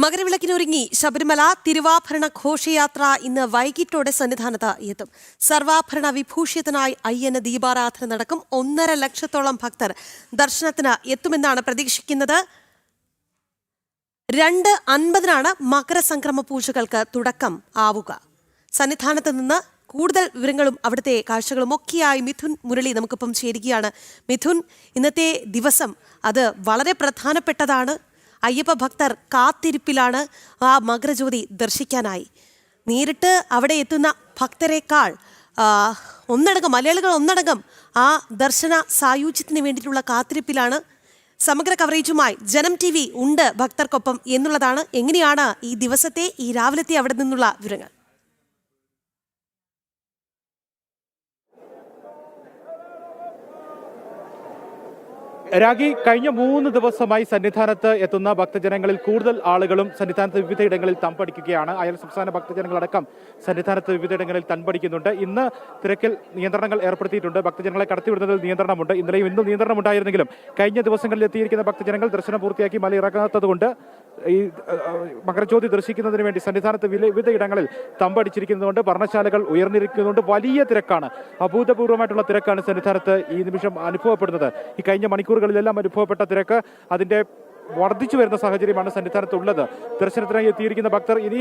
മകരവിളക്കിനൊരുങ്ങി ശബരിമല തിരുവാഭരണ ഘോഷയാത്ര ഇന്ന് വൈകിട്ടോടെ സന്നിധാനത്ത് എത്തും. സർവാഭരണ വിഭൂഷിതനായി അയ്യന് ദീപാരാധന നടക്കും. 1.5 ലക്ഷത്തോളം ഭക്തർ ദർശനത്തിന് എത്തുമെന്നാണ് പ്രതീക്ഷിക്കുന്നത്. 2:50 മകരസംക്രമ പൂജകൾക്ക് തുടക്കം ആവുക. സന്നിധാനത്ത് നിന്ന് കൂടുതൽ വിവരങ്ങളും അവിടുത്തെ കാഴ്ചകളും ഒക്കെയായി മിഥുൻ മുരളി നമുക്കിപ്പം ചേരുകയാണ്. മിഥുൻ, ഇന്നത്തെ ദിവസം അത് വളരെ പ്രധാനപ്പെട്ടതാണ്. അയ്യപ്പ ഭക്തർ കാത്തിരിപ്പിലാണ് ആ മകരജ്യോതി ദർശിക്കാനായി. നേരിട്ട് അവിടെ എത്തുന്ന ഭക്തരെക്കാൾ മലയാളികൾ ഒന്നടങ്കം ആ ദർശന സായുജ്യത്തിന് വേണ്ടിയിട്ടുള്ള കാത്തിരിപ്പിലാണ്. സമഗ്ര കവറേജുമായി ജനം TV ഉണ്ട് ഭക്തർക്കൊപ്പം എന്നുള്ളതാണ്. എങ്ങനെയാണ് ഈ ദിവസത്തെ ഈ രാവിലത്തെ അവിടെ നിന്നുള്ള വിവരങ്ങൾ? രാഗി, കഴിഞ്ഞ 3 ദിവസമായി സന്നിധാനത്ത് എത്തുന്ന ഭക്തജനങ്ങളിൽ കൂടുതൽ ആളുകളും സന്നിധാനത്ത് വിവിധയിടങ്ങളിൽ തമ്പടിക്കുകയാണ്. അയൽ സംസ്ഥാന ഭക്തജനങ്ങളടക്കം സന്നിധാനത്ത് വിവിധയിടങ്ങളിൽ തമ്പടിക്കുന്നുണ്ട്. ഇന്ന് തിരക്കിൽ നിയന്ത്രണങ്ങൾ ഏർപ്പെടുത്തിയിട്ടുണ്ട്. ഭക്തജനങ്ങളെ കടത്തിവിടുന്നതിൽ നിയന്ത്രണമുണ്ട്. ഇന്നലെയും ഇന്നും നിയന്ത്രണമുണ്ടായിരുന്നെങ്കിലും കഴിഞ്ഞ ദിവസങ്ങളിൽ എത്തിയിരിക്കുന്ന ഭക്തജനങ്ങൾ ദർശനം പൂർത്തിയാക്കി മല ഇറങ്ങാത്തതുകൊണ്ട് ഈ മകരജ്യോതി ദർശിക്കുന്നതിന് വേണ്ടി സന്നിധാനത്ത് വിവിധയിടങ്ങളിൽ തമ്പടിച്ചിരിക്കുന്നതുകൊണ്ട് വർണ്ണശാലകൾ ഉയർന്നിരിക്കുന്നതുകൊണ്ട് വലിയ തിരക്കാണ്. അഭൂതപൂർവ്വമായിട്ടുള്ള തിരക്കാണ് സന്നിധാനത്ത് ഈ നിമിഷം അനുഭവപ്പെടുന്നത്. ഈ കഴിഞ്ഞ മണിക്കൂറുകളിലെല്ലാം അനുഭവപ്പെട്ട തിരക്ക് അതിന്റെ വർദ്ധിച്ചു വരുന്ന സാഹചര്യമാണ് സന്നിധാനത്തുള്ളത്. ദർശനത്തിനായി എത്തിയിരിക്കുന്ന ഭക്തർ ഇനി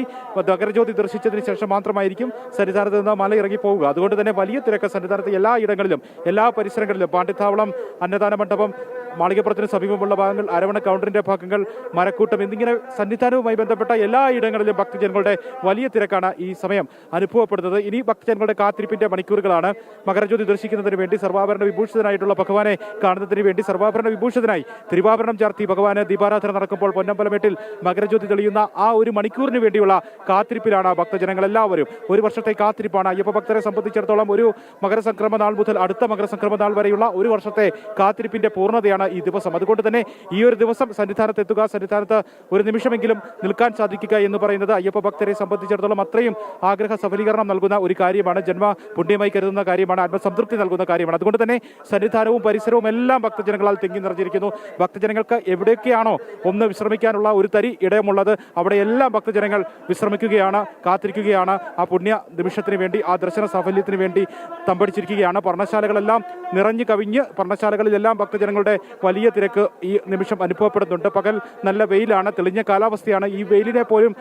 മകരജ്യോതി ദർശിച്ചതിന് ശേഷം മാത്രമായിരിക്കും സന്നിധാനത്ത് നിന്ന് മല ഇറങ്ങി പോവുക. അതുകൊണ്ട് തന്നെ വലിയ തിരക്ക് സന്നിധാനത്ത് എല്ലാ ഇടങ്ങളിലും എല്ലാ പരിസരങ്ങളിലും പാണ്ഡിത്താവളം, അന്നദാന മണ്ഡപം, മാളികപ്പുറത്തിന് സമീപമുള്ള ഭാഗങ്ങൾ, അരവണ കൗണ്ടറിന്റെ ഭാഗങ്ങൾ, മരക്കൂട്ടം എന്നിങ്ങനെ സന്നിധാനവുമായി ബന്ധപ്പെട്ട എല്ലാ ഇടങ്ങളിലും ഭക്തജനങ്ങളുടെ വലിയ തിരക്കാണ് ഈ സമയം അനുഭവപ്പെടുന്നത്. ഇനി ഭക്തജനങ്ങളുടെ കാത്തിരിപ്പിന്റെ മണിക്കൂറുകളാണ്. മകരജ്യോതി ദർശിക്കുന്നതിന് വേണ്ടി സർവാഭരണ വിഭൂഷിതനായിട്ടുള്ള ഭഗവാനെ കാണുന്നതിന് വേണ്ടി സർവാഭരണ വിഭൂഷിതനായി തിരുവാഭരണം ചാർത്തി ഭഗവാന് ദീപാരാധന നടക്കുമ്പോൾ പൊന്നമ്പലമേട്ടിൽ മകരജ്യോതി തെളിയുന്ന ആ ഒരു മണിക്കൂറിന് വേണ്ടിയുള്ള കാത്തിരിപ്പിലാണ് ഭക്തജനങ്ങൾ എല്ലാവരും. ഒരു വർഷത്തെ കാത്തിരിപ്പാണ് അയ്യപ്പ ഭക്തരെ സംബന്ധിച്ചിടത്തോളം. ഒരു മകരസംക്രമ നാൾ മുതൽ അടുത്ത മകരസംക്രമ നാൾ വരെയുള്ള ഒരു വർഷത്തെ കാത്തിരിപ്പിന്റെ പൂർണ്ണതയാണ് ഈ ദിവസം. അതുകൊണ്ട് തന്നെ ഈ ഒരു ദിവസം സന്നിധാനത്ത് എത്തുക, സന്നിധാനത്ത് ഒരു നിമിഷമെങ്കിലും നിൽക്കാൻ സാധിക്കുക എന്ന് പറയുന്നത് അയ്യപ്പ ഭക്തരെ സംബന്ധിച്ചിടത്തോളം അത്രയും ആഗ്രഹ സഫലീകരണം നൽകുന്ന ഒരു കാര്യമാണ്. ജന്മ പുണ്യമായി കരുതുന്ന കാര്യമാണ്. ആത്മസംതൃപ്തി നൽകുന്ന കാര്യമാണ്. അതുകൊണ്ട് തന്നെ സന്നിധാനവും പരിസരവും എല്ലാം ഭക്തജനങ്ങളാൽ തിങ്ങി നിറഞ്ഞിരിക്കുന്നു. ഭക്തജനങ്ങൾക്ക് എവിടെയൊക്കെയാണോ ഒന്ന് വിശ്രമിക്കാനുള്ള ഒരു തരി ഇടമുള്ളത് അവിടെയെല്ലാം ഭക്തജനങ്ങൾ വിശ്രമിക്കുകയാണ്, കാത്തിരിക്കുകയാണ്. ആ പുണ്യ നിമിഷത്തിന് വേണ്ടി, ആ ദർശന സാഫല്യത്തിന് വേണ്ടി തമ്പടിച്ചിരിക്കുകയാണ്. പർണശാലകളെല്ലാം നിറഞ്ഞു കവിഞ്ഞ് പർണശാലകളിലെല്ലാം ഭക്തജനങ്ങളുടെ വലിയ തിരക്ക് ഈ നിമിഷം അനുഭവപ്പെടുന്നുണ്ട്. പകൽ നല്ല വെയിലാണ്, തെളിഞ്ഞ കാലാവസ്ഥയാണ്. ഈ വെയിലിനെ പോലും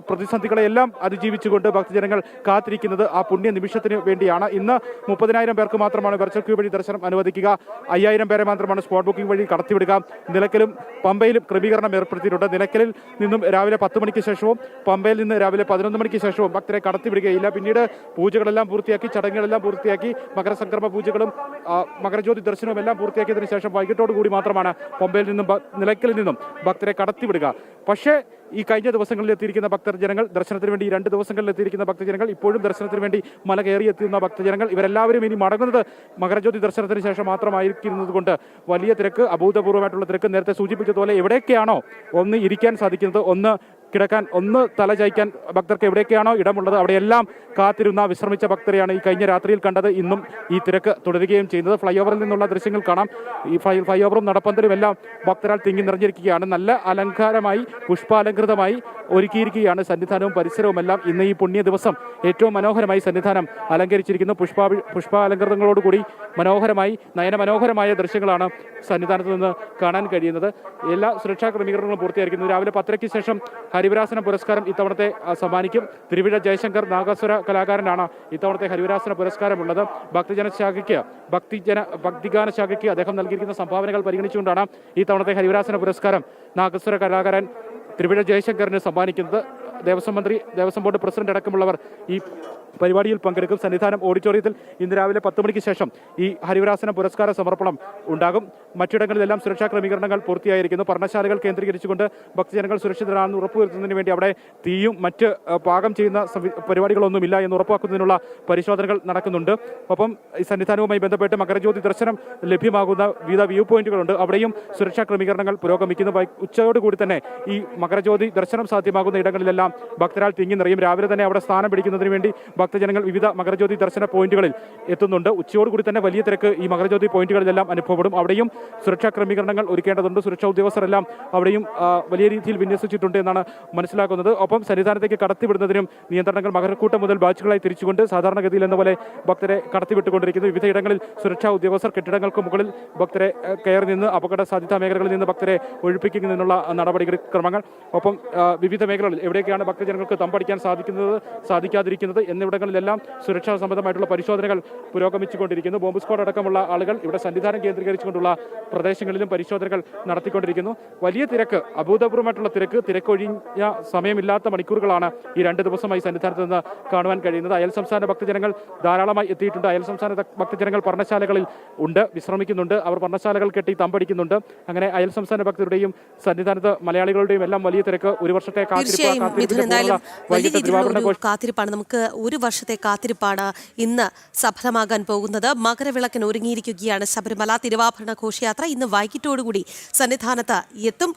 പ്രതിസന്ധികളെല്ലാം അതിജീവിച്ചുകൊണ്ട് ഭക്തജനങ്ങൾ കാത്തിരിക്കുന്നത് ആ പുണ്യ നിമിഷത്തിന് വേണ്ടിയാണ്. ഇന്ന് 30,000 പേർക്ക് മാത്രമാണ് വെർച്വൽ ക്യൂ വഴി ദർശനം അനുവദിക്കുക. 5,000 പേരെ മാത്രമാണ് സ്പോട്ട് ബുക്കിംഗ് വഴി കടത്തിവിടുക. നിലയ്ക്കലും പമ്പയിലും ക്രമീകരണം ഏർപ്പെടുത്തിയിട്ടുണ്ട്. നിലയ്ക്കലിൽ നിന്നും രാവിലെ 10 മണിക്ക് ശേഷവും പമ്പയിൽ നിന്ന് രാവിലെ 11 മണിക്ക് ശേഷവും ഭക്തരെ കടത്തിവിടുകയില്ല. പിന്നീട് പൂജകളെല്ലാം പൂർത്തിയാക്കി, ചടങ്ങുകളെല്ലാം പൂർത്തിയാക്കി, മകരസംക്രമ പൂജകളും മകരജ്യോതി ദർശനവും എല്ലാം പൂർത്തിയാക്കിയതിനു ശേഷം വൈകിട്ടോടു കൂടി മാത്രമാണ് പമ്പയിൽ നിന്നും നിലയ്ക്കലിൽ നിന്നും ഭക്തരെ കടത്തിവിടുക. പക്ഷേ ഈ കഴിഞ്ഞ ദിവസങ്ങളിൽ എത്തിയിരിക്കുന്ന ഭക്തജനങ്ങൾ, ദർശനത്തിന് വേണ്ടി 2 ദിവസങ്ങളിൽ എത്തിയിരിക്കുന്ന ഭക്തജനങ്ങൾ, ഇപ്പോഴും ദർശനത്തിന് വേണ്ടി മല കയറി എത്തുന്ന ഭക്തജനങ്ങൾ, ഇവരെല്ലാവരും ഇനി മടങ്ങുന്നത് മകരജ്യോതി ദർശനത്തിന് ശേഷം മാത്രമായിരിക്കുന്നത് കൊണ്ട് വലിയ തിരക്ക്, അഭൂതപൂർവ്വമായിട്ടുള്ള തിരക്ക്. നേരത്തെ സൂചിപ്പിച്ചതുപോലെ എവിടെയൊക്കെയാണോ ഒന്ന് ഇരിക്കാൻ സാധിക്കുന്നത്, ഒന്ന് കിടക്കാൻ, ഒന്ന് തല ചായ്ക്കാൻ ഭക്തർക്ക് എവിടെയൊക്കെയാണോ ഇടമുള്ളത് അവിടെയെല്ലാം കാത്തിരുന്ന വിശ്രമിച്ച ഭക്തരെയാണ് ഈ കഴിഞ്ഞ രാത്രിയിൽ കണ്ടത്. ഇന്നും ഈ തിരക്ക് തുടരുകയും ചെയ്യുന്നത്. ഫ്ലൈ ഓവറിൽ നിന്നുള്ള ദൃശ്യങ്ങൾ കാണാം. ഈ ഫ്ലൈ ഓവറും നടപ്പന്തലും എല്ലാം ഭക്തരാൽ തിങ്ങി നിറഞ്ഞിരിക്കുകയാണ്. നല്ല അലങ്കാരമായി, പുഷ്പാലങ്കൃതമായി ഒരുക്കിയിരിക്കുകയാണ് സന്നിധാനവും പരിസരവും എല്ലാം. ഇന്ന് ഈ പുണ്യ ദിവസം ഏറ്റവും മനോഹരമായി സന്നിധാനം അലങ്കരിച്ചിരിക്കുന്നു. പുഷ്പാലങ്കൃതങ്ങളോടുകൂടി മനോഹരമായി, നയനമനോഹരമായ ദൃശ്യങ്ങളാണ് സന്നിധാനത്ത് നിന്ന് കാണാൻ കഴിയുന്നത്. എല്ലാ സുരക്ഷാ ക്രമീകരണങ്ങളും പൂർത്തിയായിരിക്കുന്നു. രാവിലെ 10:00-ക്ക് ശേഷം ഹരിവരാസന പുരസ്കാരം ഇത്തവണത്തെ സമ്മാനിക്കും. തിരുവിഴ ജയശങ്കർ നാഗസ്വര കലാകാരനാണ് ഇത്തവണത്തെ ഹരിവരാസന പുരസ്കാരമുള്ളത്. ഭക്തിഗാന ശാഖയ്ക്ക് അദ്ദേഹം നൽകിയിരിക്കുന്ന സംഭാവനകൾ പരിഗണിച്ചുകൊണ്ടാണ് ഈ തവണത്തെ ഹരിവരാസന പുരസ്കാരം നാഗസ്വര കലാകാരൻ തിരുവിഴ ജയശങ്കറിന് സമ്മാനിക്കുന്നത്. ദേവസ്വം മന്ത്രി, ദേവസ്വം ബോർഡ് പ്രസിഡന്റ് അടക്കമുള്ളവർ ഈ പരിപാടിയിൽ പങ്കെടുക്കും. സന്നിധാനം ഓഡിറ്റോറിയത്തിൽ ഇന്ന് രാവിലെ 10 മണിക്ക് ശേഷം ഈ ഹരിവരാസന പുരസ്കാര സമർപ്പണം ഉണ്ടാകും. മറ്റിടങ്ങളിലെല്ലാം സുരക്ഷാ ക്രമീകരണങ്ങൾ പൂർത്തിയായിരിക്കുന്നു. പർണശാലകൾ കേന്ദ്രീകരിച്ചുകൊണ്ട് ഭക്തജനങ്ങൾ സുരക്ഷിതരാണെന്ന് ഉറപ്പുവരുത്തുന്നതിന് വേണ്ടി അവിടെ തീയും മറ്റ് പാകം ചെയ്യുന്ന പരിപാടികളൊന്നുമില്ല എന്ന് ഉറപ്പാക്കുന്നതിനുള്ള പരിശോധനകൾ നടക്കുന്നുണ്ട്. ഒപ്പം ഈ സന്നിധാനവുമായി ബന്ധപ്പെട്ട് മകരജ്യോതി ദർശനം ലഭ്യമാകുന്ന വിവിധ വ്യൂ പോയിന്റുകളുണ്ട്. അവിടെയും സുരക്ഷാ ക്രമീകരണങ്ങൾ പുരോഗമിക്കുന്നു. ഉച്ചയോടുകൂടി തന്നെ ഈ മകരജ്യോതി ദർശനം സാധ്യമാകുന്ന ഇടങ്ങളിലെല്ലാം ഭക്തരാൽ തിങ്ങി നിറയും. രാവിലെ തന്നെ അവിടെ സ്ഥാനം പിടിക്കുന്നതിന് വേണ്ടി ഭക്തജനങ്ങൾ വിവിധ മകരജ്യോതി ദർശന പോയിന്റുകളിൽ എത്തുന്നുണ്ട്. ഉച്ചയോടുകൂടി തന്നെ വലിയ തിരക്ക് ഈ മകരജ്യോതി പോയിന്റുകളിലെല്ലാം അനുഭവപ്പെടും. അവിടെയും സുരക്ഷാ ക്രമീകരണങ്ങൾ ഒരുക്കേണ്ടതുണ്ട്. സുരക്ഷാ ഉദ്യോഗസ്ഥരെല്ലാം അവിടെയും വലിയ രീതിയിൽ വിന്യസിച്ചിട്ടുണ്ട് എന്നാണ് മനസ്സിലാക്കുന്നത്. ഒപ്പം സന്നിധാനത്തേക്ക് കടത്തിവിടുന്നതിനും നിയന്ത്രണങ്ങൾ മകരക്കൂട്ടം മുതൽ ബാച്ചുകളായി തിരിച്ചുകൊണ്ട് സാധാരണഗതിയിൽ എന്ന പോലെ ഭക്തരെ കടത്തിവിട്ടുകൊണ്ടിരിക്കുന്നു. വിവിധ ഇടങ്ങളിൽ സുരക്ഷാ ഉദ്യോഗസ്ഥർ കെട്ടിടങ്ങൾക്ക് മുകളിൽ ഭക്തരെ കയറി നിന്ന് അപകട സാധ്യതാ മേഖലകളിൽ നിന്ന് ഭക്തരെ ഒഴിപ്പിക്കുന്നതിനുള്ള നടപടിക്രമങ്ങൾ. ഒപ്പം വിവിധ മേഖലകളിൽ എവിടെയൊക്കെയാണ് ഭക്തജനങ്ങൾക്ക് തമ്പടിക്കാൻ സാധിക്കാതിരിക്കുന്നത് എന്നിവിടങ്ങളിലെല്ലാം സുരക്ഷാ സംബന്ധമായിട്ടുള്ള പരിശോധനകൾ പുരോഗമിച്ചുകൊണ്ടിരിക്കുന്നു. ബോംബ് സ്ക്വാഡ് അടക്കമുള്ള ആളുകൾ ഇവിടെ സന്നിധാനം കേന്ദ്രീകരിച്ചുകൊണ്ടുള്ള പ്രദേശങ്ങളിലും പരിശോധനകൾ നടത്തിക്കൊണ്ടിരിക്കുന്നു. വലിയ തിരക്ക്, അഭൂതപൂർവമായിട്ടുള്ള തിരക്കൊഴിഞ്ഞ സമയമില്ലാത്ത മണിക്കൂറുകളാണ് ഈ 2 ദിവസമായി സന്നിധാനത്ത് നിന്ന് കാണുവാൻ കഴിയുന്നത്. അയൽ സംസ്ഥാന ഭക്തജനങ്ങൾ ധാരാളമായി എത്തിയിട്ടുണ്ട്. അയൽ സംസ്ഥാന ഭക്തജനങ്ങൾ പർണശാലകളിൽ ഉണ്ട്, വിശ്രമിക്കുന്നുണ്ട്. അവർ പർണശാലകൾ കെട്ടി തമ്പടിക്കുന്നുണ്ട്. അങ്ങനെ അയൽ സംസ്ഥാന ഭക്തരുടെയും സന്നിധാനത്ത് മലയാളികളുടെയും എല്ലാം വലിയ തിരക്ക്. ഒരു വർഷത്തെ കാത്തിരിപ്പാണ്. നമുക്ക് ഒരു വർഷത്തെ കാത്തിരിപ്പാണ് ഇന്ന് സഫലമാകാൻ പോകുന്നത്. മകരവിളക്കിന് ഒരുങ്ങിയിരിക്കുകയാണ് ശബരിമല തിരുവാഭരണ ഘോഷയാത്ര. ഇന്ന് വൈകിട്ടോടുകൂടി സന്നിധാനത്ത് എത്തും.